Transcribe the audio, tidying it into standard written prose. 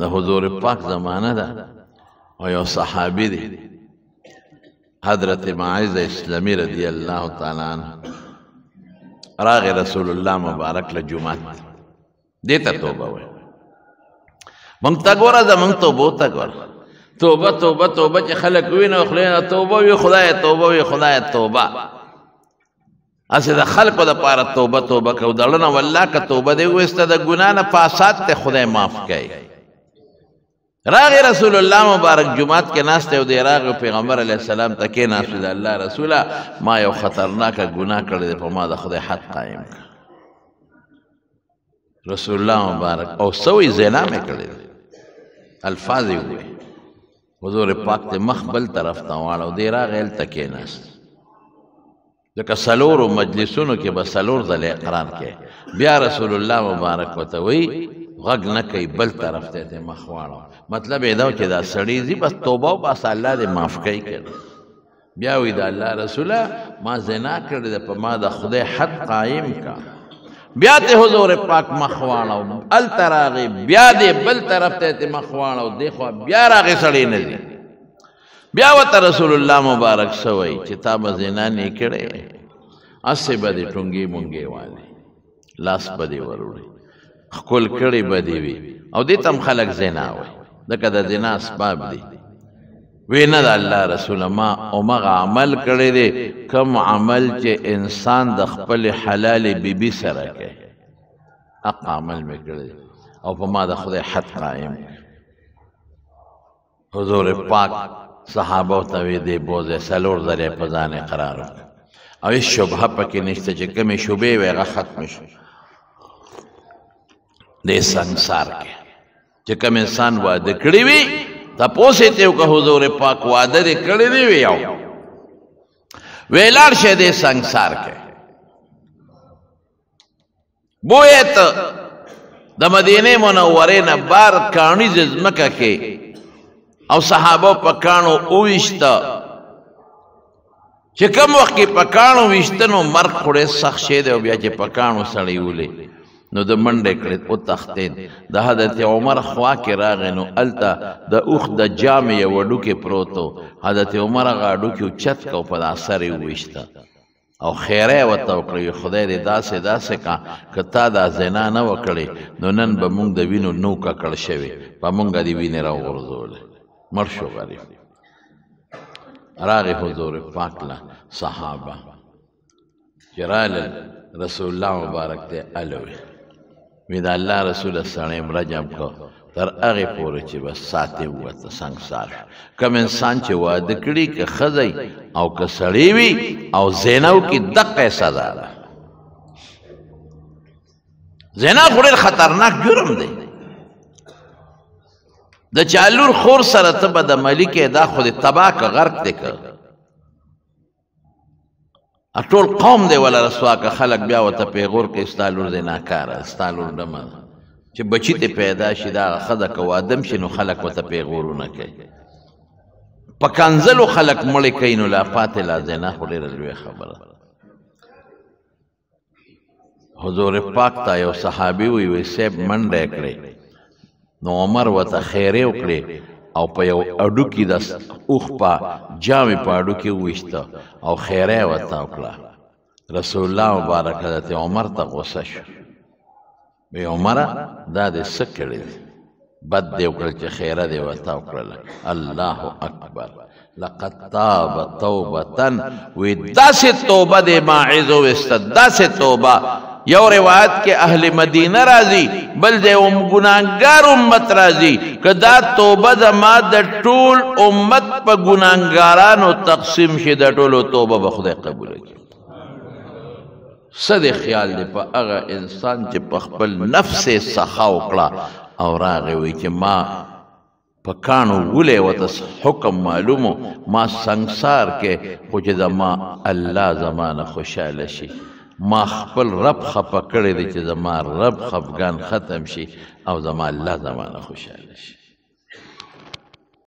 د حضور پاک زمانه ده او یو صحابي دی حضرت معاذ اسلامی رضی الله تعالی عنہ راغی رسول الله مبارک له جمعات دیتا توبه وای مونږ ته ګوره زمونږ توبو ته ګوره توبه توبه توبه چې خلک وینو خلینه توبه وي خدای توبه وي خدای توبه اسې د خلکو دپاره توبه توبه کو دړنه والله که توبه دی وایسته د ګناه نه فاساد ته خدای معاف کوي راغی رسول الله مبارک جمعات کې ناست دی راغی پیغمبر علیه السلام ته کېناست د الله رسوله ما یو خطرناکه ګناه کړی دی په ما د خدای حد قایم کړه رسول الله مبارک او سوی زنا مې کړی دی الفاظ یې ووایي حضور پاک ته مخ بل طرف ته واړو دی راغی هلته کېناست ځکه څلورو مجلسونو کې به څلور ځله اقرار کوي بیا رسول الله مبارک ورته وایي غږ نه کوي بل طرف ته مخ واړو مطلب یې دا و چې دا سړی ځي بس توبه وباسه الله دې معاف کوي که بیا وایي د الله رسوله ما زنا کړې ده په ما د خدای حد قایم کا بیا ته حضور پاک مخ واړو هلته راغی بیا دې بل طرف ته مخ واړو دی خوا بیا راغی سړی نه ځي بیا ورته رسول الله مبارک څه وایي چې تا به زنا نه کړې هسې به دې ټونګې مونګې والې لاس به دې وروړې ښکل کړې به دې وي او دې ته هم خلک زنا وایي ځکه د زنا اسباب دي وی نه د الله رسوله ما همغه عمل کړی دی کوم عمل چې انسان د خپل حلال بیبي سره کوي حق عمل مې کړی دی او په ما د خدای حد قایم حضور پاک صحابه ته وی دی بوځې څلور ځلې په ځان اقرار وکړه او هېڅ شبهه پکې نشته چې کومې شبهې وی هغه ختمې شو دې سنګسار کې چې کوم انسان واده کړی وي تپوس یې ته وکړه حضور پاک واده دې کړی دی وی یو وی لاړ شی دې سنګسار کې بویې ته د مدینې منورې نه بار کاڼیزه ځمکه کې او صحابه په کاڼو وویشته چې کوم وخت کې په کاڼو ویشته نو مرګ خو ډېر سخت شی دی او بیا چې په کاڼو سړی ولې نو د منډې کړې وتښتېد د حضرت عمر خوا کې راغی نو هلته د اوښ د جامې یو هډوکی پروت و حضرت عمر هغه هډوکي اوچت که او په دا سر یې وویشته او خیره یې ورته وکړه خدای دې داسې داسې کا که تا دا زنا نه وکړې نو نن به مونږ د وینو نو ککړ شوې په مونږ دې وینې راوغورځولې مړ شو غریب راغی حضور پاک له صحابه چې رالل رسول الله مبارک ته الوی وی د الله رسول سړی رجم کو تر هغې پورې چې بس ساتې ووته سنګسار کوم انسان چې واده کړي که ښځی او که سړی وي او زنا وکړي دقه یې سزا ده زنا خو ډېر خطرناک جرم دی د چا لور خور سره ته به د ملي کې دا خو دې تباه که غرق دی که ټول قوم دی ولا رسوا که خلک بیا ورته پیغور کوي ستا لور زناکاره ستا لور ډمه ده چې بچي ته پیدا شي دا هغه ښځه که وادم شي نو خلک ورته پیغورونه کوي په کنځلو خلک مړې کوي نو لا پاتې لا زنا خو ډېره لویه خبره حضور پاک ته یو صحابي وی صاحب منډه یې کړې نو عمر ورته خیرې وکړې او په یو هډوکي د اوښ په جامې په هډوکي وویشته او خیره یې ورته وکړه رسول الله مبارک حضرت عمر ته غوسه شو وی عمره دا دې څه کړي دي بد دې وکړل چې خیره دې ورته وکړله الله اکبر لقد تاب توبة وی داسې توبه دې ماعز وویسته داسې توبه یو روایت کې اهل مدینه راځي بل د ګناهګار امت راځي که دا توبه زما د ټول امت په ګناهګارانو تقسیم شي د ټولو توبه به خدای قبوله کړي څه دې خیال دی په هغه انسان چې په خپل نفس یې سخا وکړه او راغی وی چې ما په کاڼو ولی ورته حکم معلومو ما سنګسار کې خو چې زما الله زما نه خوشحاله شي ما خپل رب خفه کړی دی چې زما رب خفګان ختم شي او زما الله زما نه خوشحاله شي